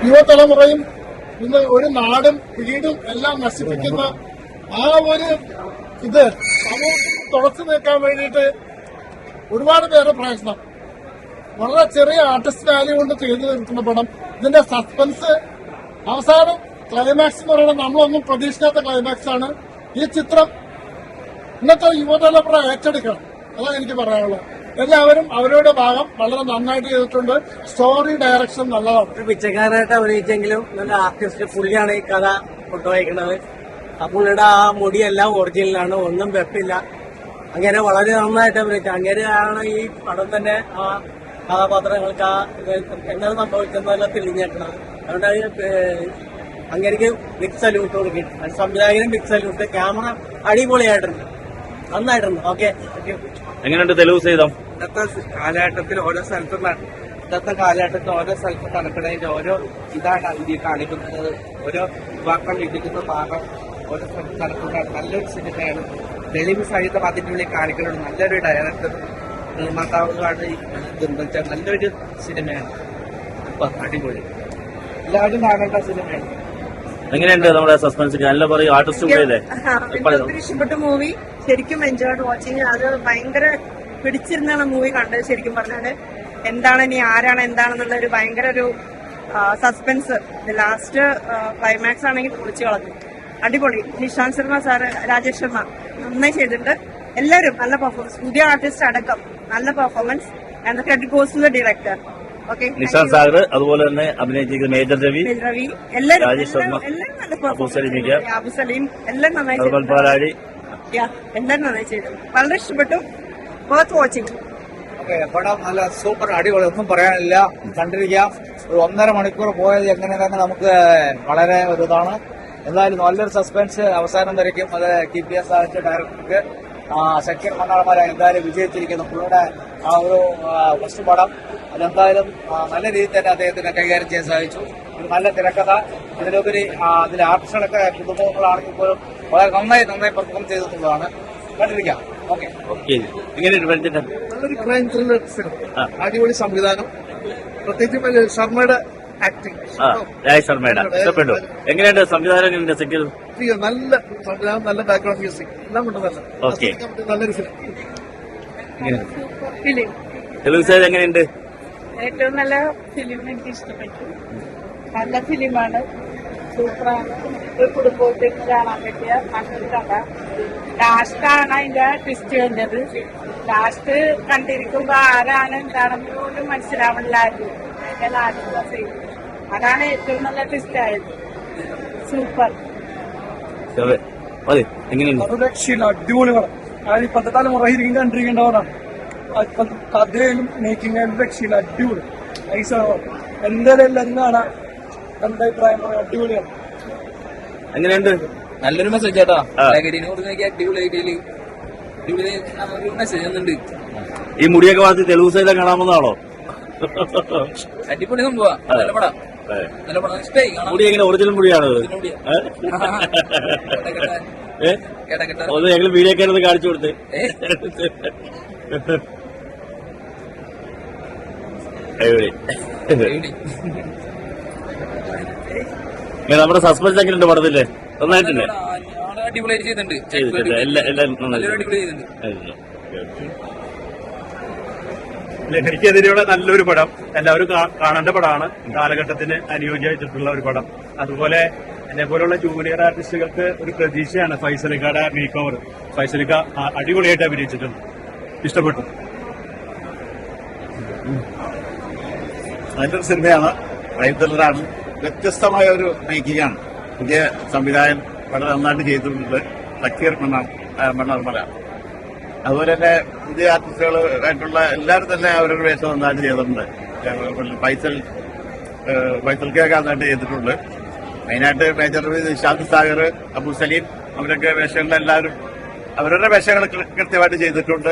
യുവതലമുറയും ഇന്ന് ഒരു നാടും വീടും എല്ലാം നശിപ്പിക്കുന്ന ആ ഒരു ഇത് സമൂഹത്തിൽ തുടച്ചു നീക്കാൻ വേണ്ടിയിട്ട് ഒരുപാട് പേരുടെ പ്രയത്നം. വളരെ ചെറിയ ആർട്ടിസ്റ്റ് വാല്യൂ കൊണ്ട് ചെയ്തു തീർക്കുന്ന പടം. ഇതിന്റെ സസ്പെൻസ് അവസാനം ക്ലൈമാക്സ് എന്ന് പറയുന്നത് നമ്മളൊന്നും പ്രതീക്ഷിക്കാത്ത ക്ലൈമാക്സ് ആണ്. ഈ ചിത്രം ഇന്നത്തെ യുവതലമുറ ഏറ്റെടുക്കണം, അതാണ് എനിക്ക് പറയാനുള്ളത്. എല്ലാവരും അവരുടെ ഭാഗം വളരെ നന്നായിട്ട് ചെയ്തിട്ടുണ്ട്. സ്റ്റോറി ഡയറക്ഷൻ നല്ലതാണ്. പിച്ചക്കാരായിട്ട് അഭിനയിച്ചെങ്കിലും നല്ല ആർട്ടിസ്റ്റ് പുള്ളിയാണ് ഈ കഥ കൊണ്ടുപോയിരിക്കുന്നത്. ആ പുള്ളിയുടെ ആ മുടിയെല്ലാം ഒറിജിനലാണ്, ഒന്നും വെപ്പില്ല. അങ്ങനെ വളരെ നന്നായിട്ട് അഭിനയിച്ചു. അങ്ങനെയാണ് ഈ പടം തന്നെ ആ കഥാപാത്രങ്ങൾക്ക് ആ എന്താണ് സംഭവിച്ചതെന്നെല്ലാം തെളിഞ്ഞേക്കുന്നത്. അതുകൊണ്ട് അങ്ങനെക്ക് ബിഗ് സല്യൂട്ട് കൊടുക്കും. സംവിധായകനും ബിഗ് സല്യൂട്ട്. ക്യാമറ അടിപൊളിയായിട്ടുണ്ട്, നന്നായിട്ടുണ്ട്. ഓക്കെ, എങ്ങനെയുണ്ട് തെലുഗു സഹിതം? ഇന്നത്തെ കാലഘട്ടത്തിൽ ഓരോ സ്ഥലത്തും നടക്കുന്നതിന്റെ ഓരോ ഇതാണ് ഇതിൽ കാണിക്കുന്നത്. ഓരോ യുവാക്കൾ ഇടിക്കുന്ന ഭാഗം ഓരോ സ്ഥലത്ത് നടക്കുന്നതാണ്. നല്ലൊരു സിനിമയാണ്. തെളിവ് സഹിതം അതിൻ്റെ ഉള്ളിൽ കാണിക്കുന്നുണ്ട്. നല്ലൊരു ഡയറക്ടർ നിർമ്മാതാവുമാണ് നിർമ്മിച്ച നല്ലൊരു സിനിമയാണ്. അടിപൊളി, എല്ലാവരും കാണേണ്ട സിനിമയാണ്. എങ്ങനെയുണ്ട് നമ്മുടെ സസ്പെൻസ്? നല്ല പറയും ആർട്ടിസ്റ്റ് കൂടെ ഇഷ്ടപ്പെട്ട മൂവി. ശരിക്കും എൻജോയ്ഡ് വാച്ചിങ്. അത് ഭയങ്കര പിടിച്ചിരുന്നാണ് മൂവി കണ്ടത്. ശരിക്കും പറഞ്ഞാല് എന്താണ് ഇനി ആരാണ് എന്താണെന്നുള്ള ഒരു ഭയങ്കര ഒരു സസ്പെൻസ്. ലാസ്റ്റ് ക്ലൈമാക്സ് ആണെങ്കിൽ പൊളിച്ചു കളഞ്ഞു. അടിപൊളി. നിഷാന്ത് ശർമ്മ സാറ്, രാജേഷ് ശർമ്മ നന്നായി ചെയ്തിട്ടുണ്ട്. എല്ലാവരും നല്ല പെർഫോമൻസ്. പുതിയ ആർട്ടിസ്റ്റ് അടക്കം നല്ല performance. And credit goes to the director. Nishant Sagar, അതുപോലെ തന്നെ അഭിനയിച്ചിരിക്കുന്ന മേജർ രവി, എല്ലാവരും രാജേഷ് ശർമ്മ, നല്ല അബു സലീം, അബു സലീം എല്ലാം നന്നായി പാലാഴി, എല്ലാവരും നന്നായി ചെയ്തു. വളരെ ഇഷ്ടപ്പെട്ടു. Worth watching. പടം നല്ല സൂപ്പർ, അടിപൊളി, ഒന്നും പറയാനില്ല. കണ്ടിരിക്കാം. ഒരു 1.5 മണിക്കൂർ പോയത് എങ്ങനെ തന്നെ നമുക്ക് വളരെ ഒരു ഇതാണ്. എന്തായാലും നല്ലൊരു സസ്പെൻസ് അവസാനം വരയ്ക്കും. അത് TPS സാറിന്റെ ഡയറക്ടർക്ക് ശക്തി മണ്ണാളന്മാരെ എന്തായാലും വിജയിച്ചിരിക്കുന്നു. പുള്ളിയുടെ ആ ഒരു ഫസ്റ്റ് പടം അതെന്തായാലും നല്ല രീതിയിൽ തന്നെ അദ്ദേഹത്തിന് കൈകാര്യം ചെയ്യാൻ സാധിച്ചു. ഒരു നല്ല തിരക്കഥ. ഇതിലുപരി അതിലെ ആർട്ടിസ്റ്റുകളൊക്കെ കുടുംബങ്ങളാണെങ്കിൽ പോലും വളരെ നന്നായി പെർഫോം ചെയ്തിട്ടുള്ളതാണ്. കണ്ടിരിക്കാം. ഓക്കെ, നല്ലൊരു ക്രൈം ത്രില്ലർ ഫിലിം. അടിപൊളി സംവിധാനം. പ്രത്യേകിച്ച് ശർമ്മയുടെ ആക്ടിങ്. ശർമ്മയുടെ ഇഷ്ടപ്പെട്ടു. എങ്ങനെയുണ്ട് സംവിധാനം? നല്ല സംവിധാനം, നല്ല ബാക്ക്ഗ്രൗണ്ട് മ്യൂസിക് എല്ലാം കൊണ്ട് നല്ലൊരു ഫിലിം. തെലുഗു സൈഡ് എങ്ങനെയുണ്ട്? ഏറ്റവും നല്ല ഫിലിം. എനിക്ക് ഇഷ്ടപ്പെട്ടു. നല്ല ഫിലിമാണ്. സൂപ്പറാണ്. ഒരു കുടുംബത്തിൽ കാണാൻ പറ്റിയ നല്ലൊരു കഥ. ലാസ്റ്റാണ് അതിന്റെ ട്വിസ്റ്റ് വരുന്നത്. ലാസ്റ്റ് കണ്ടിരിക്കുമ്പോ ആരാണ് എന്താണെന്ന് പോലും മനസ്സിലാവണില്ലായിരുന്നു. അതിന്റെ ലാസ്റ്റ് അതാണ് ഏറ്റവും നല്ല ട്വിസ്റ്റ് ആയത്. സൂപ്പർ. രക്ഷയില്ല, അടിപൊളി പടം. അതായത് ഇപ്പത്തെ തലമുറ ശരിക്കും കണ്ടിരിക്കേണ്ടവരാണ്. കഥയിലും മേക്കിംഗിലും രക്ഷയില്ല, അടിപൊളി. എന്തായാലും എല്ലാവരും കാണാം. എന്റെ അഭിപ്രായം പറയാം, അടിപൊളിയാണ്. എങ്ങനെയുണ്ട്? നല്ലൊരു മെസ്സേജ് ചേട്ടാ. അടിപൊളി മെസ്സേജ് ഒന്നുണ്ട്. ഈ മുടിയൊക്കെ വളർത്തി തെലുഗു സൈഡ് കാണാമെന്നാണോ? അടിപൊളി സംഭവം. നല്ല പടം, നല്ല പടം. ഇഷ്ടമായി. മുടി എങ്ങനെ ഒറിജിനൽ മുടിയാണോ? ഒന്ന് ഞങ്ങൾ വീഡിയോക്കാരൊന്ന് കാണിച്ചു കൊടുത്ത്. നമ്മുടെ സസ്പെൻസ് എങ്ങനെയുണ്ട് പടത്തില്ലേ? നന്നായിട്ടില്ലേ? അടിപൊളിയായിട്ട് ചെയ്തിട്ടുണ്ട്. ലഹരിക്കെതിരെയുള്ള നല്ലൊരു പടം. എല്ലാവരും കാണേണ്ട പടമാണ്. കാലഘട്ടത്തിന് അനുയോജ്യമായിട്ടുള്ള ഒരു പടം. അതുപോലെ എന്നെ പോലുള്ള ജൂനിയർ ആർട്ടിസ്റ്റുകൾക്ക് ഒരു പ്രതീക്ഷയാണ് ഫൈസലിക്കയുടെ മേക്ക് ഓവർ. ഫൈസലിക്ക അടിപൊളിയായിട്ട് അഭിനയിച്ചിട്ടുണ്ട്. ഇഷ്ടപ്പെട്ടു. നല്ലൊരു സിനിമയാണ്. ക്രൈം ത്രില്ലറാണ്. വ്യത്യസ്തമായ ഒരു മേക്കിംഗ് ആണ്. പുതിയ സംവിധായകൻ വളരെ നന്നായിട്ട് ചെയ്തിട്ടുണ്ട്. സക്കീർ മണ്ണാർമല. അതുപോലെ തന്നെ പുതിയ ആർട്ടിസ്റ്റുകളായിട്ടുള്ള എല്ലാവരും തന്നെ അവരുടെ വേഷം നന്നായിട്ട് ചെയ്തിട്ടുണ്ട്. ഫൈസൽക്കൊക്കെ നന്നായിട്ട് ചെയ്തിട്ടുണ്ട്. മെയിനായിട്ട് മേജർ നിഷാന്ത് സാഗർ, അബു സലീം അവരൊക്കെ വേഷങ്ങളെല്ലാവരും അവരുടെ വേഷങ്ങൾ കൃത്യമായിട്ട് ചെയ്തിട്ടുണ്ട്.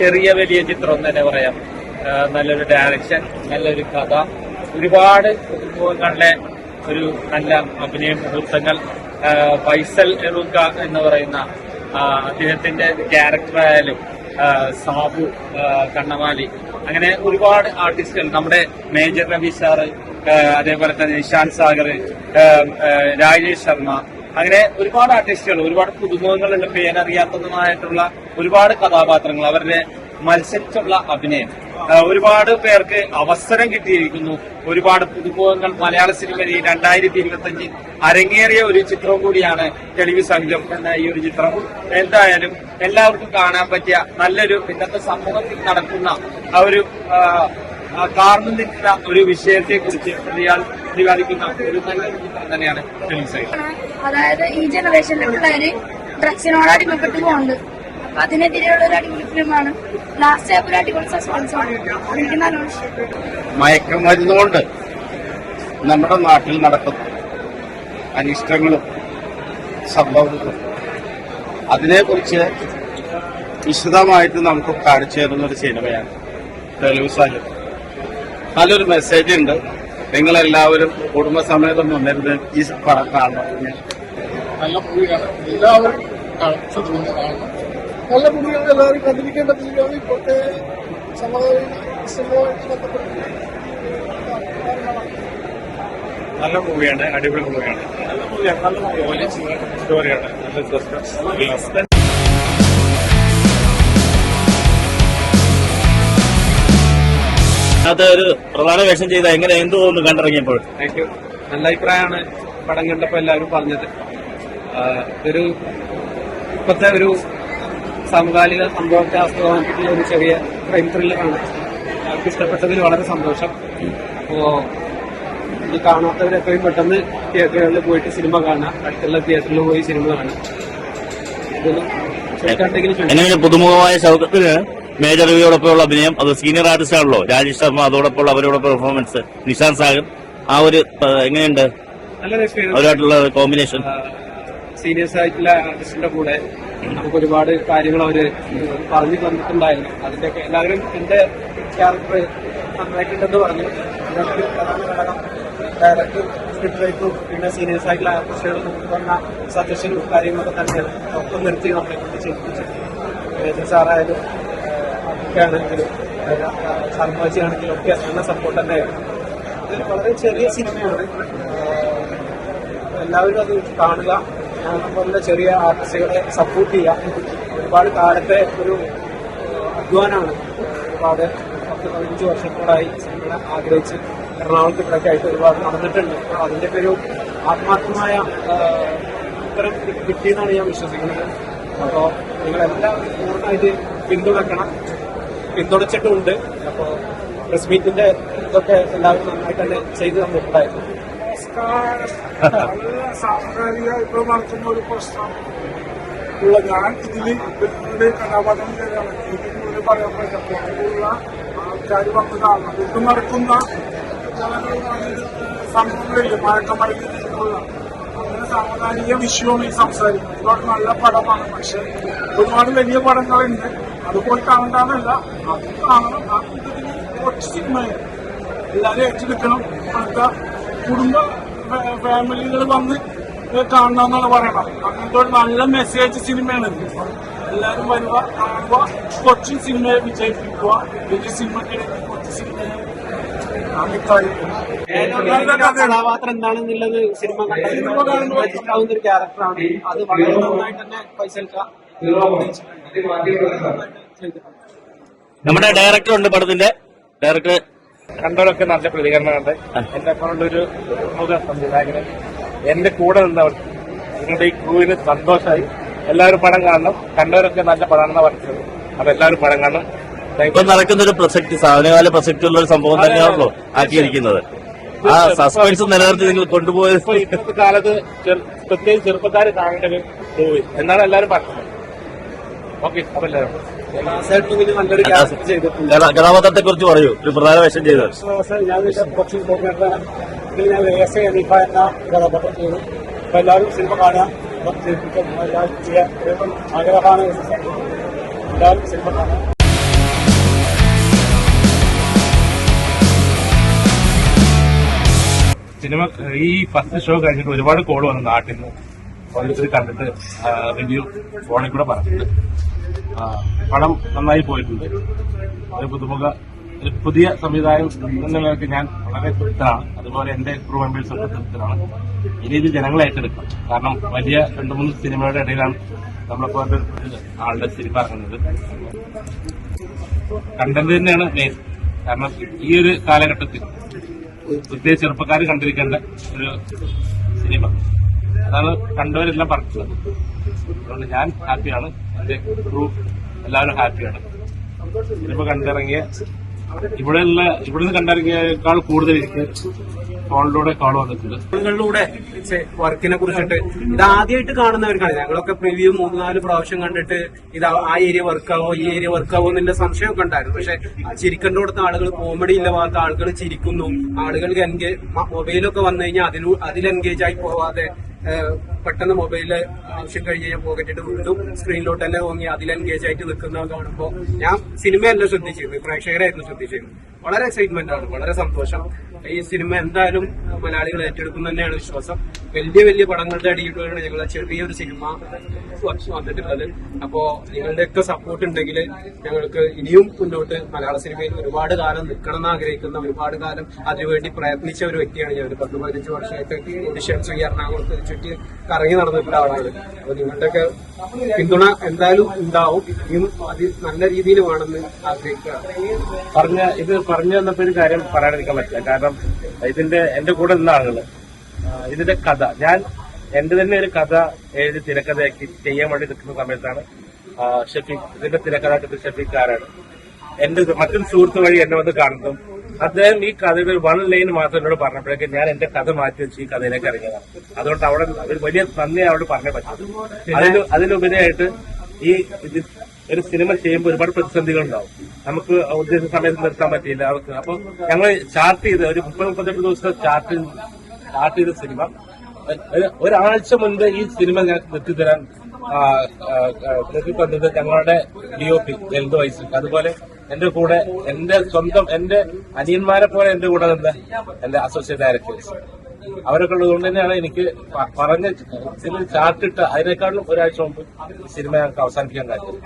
ചെറിയ വലിയ ചിത്രം തന്നെ പറയാം. നല്ലൊരു ഡയറക്ഷൻ, നല്ലൊരു കഥ, ഒരുപാട് കുടുംബങ്ങളിലെ ഒരു നല്ല അഭിനയ മുഹൂർത്തങ്ങൾ. ഫൈസൽ എറൂക്ക എന്ന് പറയുന്ന അദ്ദേഹത്തിന്റെ ക്യാരക്ടറായാലും സാബു, കണ്ണമാലി, അങ്ങനെ ഒരുപാട് ആർട്ടിസ്റ്റുകൾ, നമ്മുടെ മേജർ രവി സാറ്, അതേപോലെ തന്നെ നിശാന്ത് സാഗർ, രാജേഷ് ശർമ്മ, അങ്ങനെ ഒരുപാട് ആർട്ടിസ്റ്റുകൾ, ഒരുപാട് പുതുമുഖങ്ങളുണ്ട്, പേരറിയാത്തതുമായിട്ടുള്ള ഒരുപാട് കഥാപാത്രങ്ങൾ, അവരുടെ മത്സരിച്ചുള്ള അഭിനയം, ഒരുപാട് പേർക്ക് അവസരം കിട്ടിയിരിക്കുന്നു. ഒരുപാട് പുതുമുഖങ്ങൾ മലയാള സിനിമയിൽ 2025 അരങ്ങേറിയ ഒരു ചിത്രം കൂടിയാണ് തെളിവ് സംഘം എന്ന ഈ ഒരു ചിത്രം. എന്തായാലും എല്ലാവർക്കും കാണാൻ പറ്റിയ നല്ലൊരു ഇന്നത്തെ സമൂഹത്തിൽ നടക്കുന്ന ആ ഒരു കാർന്നു നിൽക്കുന്ന ഒരു വിഷയത്തെ കുറിച്ച് പ്രതിപാദിക്കുന്ന ഒരു നല്ലൊരു ചിത്രം തന്നെയാണ് തെളിവ് സംഘം. അതായത് ഈ ജനറേഷനിലെ പിള്ളേര് ഡ്രഗ്സിനോട് അടിമപ്പെട്ട് പോകുന്നുണ്ട്. അപ്പൊ അതിനെതിരെയുള്ള ഒരു അടിപൊളി ഫിലിമാണ്. ലാസ്റ്റ് ഒരു അടിപൊളി സസ്പെൻസാണ്. എനിക്ക് നല്ലോണം ഇഷ്ടപ്പെട്ടു. മയക്കുമരുന്നുകൊണ്ട് നമ്മുടെ നാട്ടിൽ നടക്കുന്ന അനിഷ്ടങ്ങളും സംഭവങ്ങളും അതിനെക്കുറിച്ച് വിശദമായിട്ട് നമുക്ക് കാണിച്ചു തരുന്ന ഒരു സിനിമയാണ് തെളിവ് സംഘം. നല്ലൊരു മെസ്സേജ് ഉണ്ട്. നിങ്ങളെല്ലാവരും കുടുംബസമേതം വന്നിരുന്ന് ഈ പടം കാണണം. നല്ല മൂവിയാണ്, എല്ലാവരും കാണണം. നല്ല മൂവിയാണ്, എല്ലാവരും കണ്ടിരിക്കേണ്ട മൂവിയാണ്. ഇപ്പോഴത്തെ സമൂഹവുമായിട്ട് ബന്ധപ്പെട്ട് നല്ല മൂവിയാണ്, അടിപൊളി മൂവിയാണ്, നല്ല മൂവിയാണ്, നല്ല പോലീസ് സ്റ്റോറിയാണ്, നല്ല സസ്പെൻസ്. അത് ഒരു പ്രധാന വേഷം ചെയ്ത എങ്ങനെ എന്ത് തോന്നുന്നു കണ്ടിറങ്ങിയപ്പോൾ? എനിക്ക് നല്ല അഭിപ്രായമാണ് പടം കണ്ടപ്പോൾ എല്ലാവരും പറഞ്ഞത്. ഇതൊരു ഇപ്പോഴത്തെ ഒരു സമകാലിക സംഭവത്തെ ആസ്പദമാക്കിയിട്ടുള്ള ഒരു ചെറിയ ക്രൈം ത്രില്ലറാണ്. എല്ലാവർക്കും ഇഷ്ടപ്പെട്ടതിൽ വളരെ സന്തോഷം. അപ്പോ ഇത് കാണാത്തവരെപ്പോഴും പെട്ടെന്ന് തിയേറ്ററുകളിൽ പോയിട്ട് സിനിമ കാണാം. അടുത്തുള്ള തിയേറ്ററിൽ പോയി സിനിമ കാണാം. എങ്ങനെ പുതുമുഖമായ ശൗക്കത്തിന് മേജർ രവിയോടൊപ്പമുള്ള അഭിനയം, അത് സീനിയർ ആർട്ടിസ്റ്റ് ആണല്ലോ, രാജേഷ് ശർമ്മ, അതോടൊപ്പമുള്ള അവരോടൊപ്പം പെർഫോമൻസ്, നിശാന്ത് സാഗർ, ആ ഒരു എങ്ങനെയുണ്ട് അവരുമായിട്ടുള്ള കോമ്പിനേഷൻ? സീനിയേഴ്സ് ആയിട്ടുള്ള ആർട്ടിസ്റ്റിന്റെ കൂടെ നമുക്ക് ഒരുപാട് കാര്യങ്ങൾ അവര് പറഞ്ഞു തന്നിട്ടുണ്ടായിരുന്നു. അതിന്റെയൊക്കെ എല്ലാവരും എന്റെ ക്യാരക്ടർ നന്നായിട്ടുണ്ടെന്ന് പറഞ്ഞു. അതിനകത്ത് പ്രധാന ഘടകം ഡയറക്ടർ, സ്ക്രിപ്റ്റ് റൈറ്ററും പിന്നെ സീനിയേഴ്സ് ആയിട്ടുള്ള ആർട്ടിസ്റ്റുകൾ നമുക്ക് തന്ന സജഷനും കാര്യങ്ങളൊക്കെ തന്നെയാണ് ഒപ്പം നിർത്തി നമ്മളെ കൊണ്ട് ചെയ്യിപ്പിച്ചത്. സാറായാലും ആണെങ്കിലും സർമാജി ആണെങ്കിലും ഒക്കെ നല്ല സപ്പോർട്ട് തന്നെയായിരുന്നു. ഇത് വളരെ ചെറിയ സിനിമയാണ്, എല്ലാവരും അത് കാണുക. അതുപോലെ ചെറിയ ആർട്ടിസ്റ്റുകളെ സപ്പോർട്ട് ചെയ്യുക. ഒരുപാട് കാലത്തെ ഒരു അധ്വാനമാണ്. ഒരുപാട് 10-15 വർഷത്തോടായി സിനിമ ആഗ്രഹിച്ച് എറണാകുളത്ത് ഇവിടെയൊക്കെ ആയിട്ട് ഒരുപാട് നടന്നിട്ടുണ്ട്. അതിന്റെ ഒരു ആത്മാർത്ഥമായ ഉത്തരം കിട്ടിയെന്നാണ് ഞാൻ വിശ്വസിക്കുന്നത്. അപ്പോൾ നിങ്ങളെല്ലാവരും പൂർണ്ണമായിട്ട് പിന്തുണച്ചിട്ടുമുണ്ട്. അപ്പോൾ പ്രസ് മീറ്റിന്റെ ഇതൊക്കെ എല്ലാവരും നന്നായിട്ട് തന്നെ ചെയ്തു തന്നിട്ടുണ്ടായിരുന്നു. സാംസ്കാരിക ഇപ്പോൾ നടക്കുന്ന ഒരു പ്രശ്നം ഉള്ള ഞാൻ ഇതിൽ കഥാപാത്രം ചെയ്താണ്. എനിക്ക് കൂടുതൽ പറയാൻ പറ്റുള്ള ആൾക്കാർ വന്ന് കാണണം. ഇത് നടക്കുന്ന സംഭവങ്ങളില്ല, മയക്കമരുന്നുള്ള അങ്ങനെ സാമുദായിക വിഷയമാണ് ഈ സംസാരിക്കുന്നത്. ഒരുപാട് നല്ല പടമാണ്, പക്ഷെ ഒരുപാട് വലിയ പടങ്ങളുണ്ട്. അത് പോയി കാണണ്ടാന്നല്ല, അത് കാണണം. കുറച്ച് സിനിമയാണ് എല്ലാവരും ഏറ്റെടുക്കണം. ഇപ്പോഴത്തെ കുടുംബ ഫാമിലികൾ വന്ന് കാണണമെന്നാണ് പറയണം. അങ്ങനത്തെ ഒരു നല്ല മെസ്സേജ് സിനിമയാണ് ഇത്. എല്ലാവരും വരുക, കാണുക, കൊച്ചു സിനിമയെ വിജയിപ്പിക്കുക. വലിയ സിനിമയ്ക്കിടയിൽ കൊച്ചു സിനിമയെ കഥാപാത്രം എന്താണെന്നുള്ളത് സിനിമ മനസ്സിലാവുന്ന ഒരു ക്യാരക്ടറാണ്. അത് വളരെ നന്നായിട്ട് തന്നെ ഫൈസൽക്ക നമ്മുടെ ഡയറക്ടർ ഉണ്ട്, പടത്തിന്റെ ഡയറക്ടർ. കണ്ടവരൊക്കെ നല്ല പ്രതികരണമുണ്ട്. എന്നെ കൊണ്ടൊരു പ്രമുഖ സംവിധായകന് എന്റെ കൂടെ നിന്നവർക്ക്, നിങ്ങളുടെ ഈ ക്രൂവിന് സന്തോഷമായി. എല്ലാവരും പടം കാണണം. കണ്ടവരൊക്കെ നല്ല പടമാണെന്ന് പറഞ്ഞത്. അപ്പൊ എല്ലാവരും പടം കാണണം. ഇപ്പൊ നടക്കുന്ന ഒരു പ്രസക്തി, സാധനകാല പ്രസക്തിയുള്ള ഒരു സംഭവം തന്നെയാണല്ലോ ആക്കിയിരിക്കുന്നത്. ആ സസ്പെൻസ് നിലനിർത്തി നിങ്ങൾ കൊണ്ടുപോയത് ഇന്നത്തെ കാലത്ത് പ്രത്യേകിച്ച് ചെറുപ്പക്കാർ കാണേണ്ട ഒരു മൂവി എന്നാണ് എല്ലാവരും പറഞ്ഞത്. ഓക്കെ, അപ്പൊ എല്ലാവരും നല്ലൊരു ക്യാരക്ടർ ചെയ്തിട്ടുണ്ട്. കഥാപാത്രത്തെ കുറിച്ച് പറയൂ, ഒരു പ്രധാന വേഷം ചെയ്തത്. ഞാൻ കുറച്ച് ഞാൻ എസ് എന്ന കഥാപാത്രം ചെയ്തു. അപ്പൊ എല്ലാവരും സിനിമ കാണാൻ ആഗ്രഹമാണ്. എല്ലാവരും സിനിമ കാണാൻ. സിനിമ ഈ ഫസ്റ്റ് ഷോ കഴിഞ്ഞിട്ട് ഒരുപാട് കോൾ വന്നു നാട്ടിൽ നിന്ന്. ഓരോരുത്തർ കണ്ടിട്ട് റിവ്യൂ ഫോണിൽ കൂടെ പറഞ്ഞിട്ടുണ്ട്. പടം നന്നായി പോയിട്ടുണ്ട്. ഒരു പുതിയ സംവിധായം എന്നുള്ളതൊക്കെ ഞാൻ വളരെ തൃപ്തനാണ്. അതുപോലെ എന്റെ ക്രൂ മെമ്പേഴ്സ് ഒക്കെ തൃപ്തനാണ്. ഇനി ഇത് ജനങ്ങളെ ഏറ്റെടുക്കണം. കാരണം വലിയ 2-3 സിനിമയുടെ ഇടയിലാണ് നമ്മളെപ്പോലെ ആളുടെ സിനിമ ഇറങ്ങുന്നത്. കണ്ടന്റ് തന്നെയാണ് മെയിൻ. കാരണം ഈ ഒരു കാലഘട്ടത്തിൽ പ്രത്യേകിച്ച് ചെറുപ്പക്കാർ കണ്ടിരിക്കേണ്ട ഒരു സിനിമ, അതാണ് കണ്ടവരെല്ലാം പറഞ്ഞിട്ടുള്ളത്. അതുകൊണ്ട് ഞാൻ ഹാപ്പിയാണ്, എന്റെ ക്രൂ എല്ലാവരും ഹാപ്പിയാണ്. സിനിമ കണ്ടിറങ്ങിയ ഇവിടുന്ന് കണ്ടിറങ്ങിയേക്കാൾ കൂടുതൽ എനിക്ക് ഫോണിലൂടെ കോൾ വന്നിട്ടുണ്ട്. ഫോണുകളിലൂടെ വർക്കിനെ കുറിച്ചിട്ട് ഇത് ആദ്യമായിട്ട് കാണുന്നവർക്കാണ്. ഞങ്ങളൊക്കെ പ്രിവ്യൂ 3-4 പ്രാവശ്യം കണ്ടിട്ട് ഇത് ആ ഏരിയ വർക്കാവോ ഈ ഏരിയ വർക്കാവോ എന്നുള്ള സംശയമൊക്കെ ഉണ്ടായിരുന്നു. പക്ഷെ ചിരിക്കേണ്ട കൊടുത്ത ആളുകൾ, കോമഡി ഇല്ല ഭാഗത്ത് ആളുകൾ ചിരിക്കുന്നു. ആളുകൾക്ക് മൊബൈലൊക്കെ വന്നു കഴിഞ്ഞാൽ അതിൽ എൻഗേജ് ആയി പോവാതെ പെട്ടെന്ന് മൊബൈലില് ആവശ്യം കഴിഞ്ഞ് കഴിഞ്ഞാൽ പോക്കറ്റിട്ട് വീണ്ടും സ്ക്രീനിലോട്ട് തന്നെ തോന്നി അതിൽ എൻഗേജ് ആയിട്ട് നിൽക്കുന്നത് കാണുമ്പോൾ ഞാൻ സിനിമയല്ല ശ്രദ്ധിച്ചിരുന്നു, പ്രേക്ഷകരായിരുന്നു ശ്രദ്ധിച്ചിരുന്നു. വളരെ എക്സൈറ്റ്മെന്റ് ആണ്, വളരെ സന്തോഷം. ഈ സിനിമ എന്തായാലും മലയാളികൾ ഏറ്റെടുക്കും തന്നെയാണ് വിശ്വാസം. വലിയ വലിയ പടങ്ങളുടെ അടിയിലാണ് ഞങ്ങളെ ചെറിയൊരു സിനിമ വന്നിട്ടുള്ളത്. അപ്പോ നിങ്ങളുടെയൊക്കെ സപ്പോർട്ട് ഉണ്ടെങ്കിൽ ഞങ്ങൾക്ക് ഇനിയും മുന്നോട്ട് മലയാള സിനിമയിൽ ഒരുപാട് കാലം നിൽക്കണം എന്ന് ആഗ്രഹിക്കുന്ന, ഒരുപാട് കാലം അതിനുവേണ്ടി പ്രയത്നിച്ച ഒരു വ്യക്തിയാണ് ഞാൻ. 10-15 വർഷമായിട്ട് ഓഡിഷൻസ് ഈ എറണാകുളത്ത് ചുറ്റി കറങ്ങി നടന്നിട്ടുള്ള ആളാണ്. അപ്പൊ നിങ്ങളുടെയൊക്കെ പിന്തുണ എന്തായാലും ഉണ്ടാവും. ഇനിയും അത് നല്ല രീതിയിൽ വേണമെന്ന് ആഗ്രഹിക്കുക. പറഞ്ഞു തന്നപ്പോ ഒരു കാര്യം പറയാതിരിക്കാൻ പറ്റില്ല. കാരണം എന്റെ കൂടെ നിന്ന ആളുകള് ഇതിന്റെ കഥ, ഞാൻ എന്റെ തന്നെ ഒരു കഥ എഴുതി തിരക്കഥയാക്കി ചെയ്യാൻ വേണ്ടി നിൽക്കുന്ന സമയത്താണ് ഷഫീഖ്, ഇതിന്റെ തിരക്കഥാകൃത്ത് ഷഫീഖാരാണ് എന്റെ മറ്റൊരു സുഹൃത്ത് വഴി എന്നെ വന്ന് കാണുന്നതും അദ്ദേഹം ഈ കഥയുടെ ഒരു 1 ലൈൻ മാത്രം എന്നോട് പറഞ്ഞപ്പോഴേക്കും ഞാൻ എന്റെ കഥ മാറ്റി വെച്ച് ഈ കഥയിലേക്ക് ഇറങ്ങിയതാണ്. അതുകൊണ്ട് അവിടെ ഒരു വലിയ നന്ദി അവിടെ പറഞ്ഞേ പറ്റും. അതിലുപരിയായിട്ട് ഒരു സിനിമ ചെയ്യുമ്പോൾ ഒരുപാട് പ്രതിസന്ധികൾ ഉണ്ടാവും. നമുക്ക് ഉദ്ദേശിച്ച സമയത്ത് നിർത്താൻ പറ്റിയില്ല. അപ്പൊ ഞങ്ങൾ ചാർട്ട് ചെയ്ത് ഒരു 30-38 ദിവസത്തെ ചാർട്ട് ചെയ്ത സിനിമ ഒരാഴ്ച മുൻപ് ഈ സിനിമ ഞാൻ നിർത്തിത്തരാൻ തന്നത് ഞങ്ങളുടെ DOP എൽദോ വൈസ്, അതുപോലെ എന്റെ കൂടെ എന്റെ അനിയന്മാരെ പോലെ എന്റെ കൂടെ നിന്ന് എന്റെ അസോസിയേറ്റ് ഡയറക്ടേഴ്സ് അവരൊക്കെ ഉള്ളതുകൊണ്ട് തന്നെയാണ് എനിക്ക് പറഞ്ഞ സിനിമ ചാർട്ടിട്ട് അതിനേക്കാളും ഒരാഴ്ച മുമ്പ് സിനിമ ഞങ്ങൾക്ക് അവസാനിപ്പിക്കാൻ കഴിയും.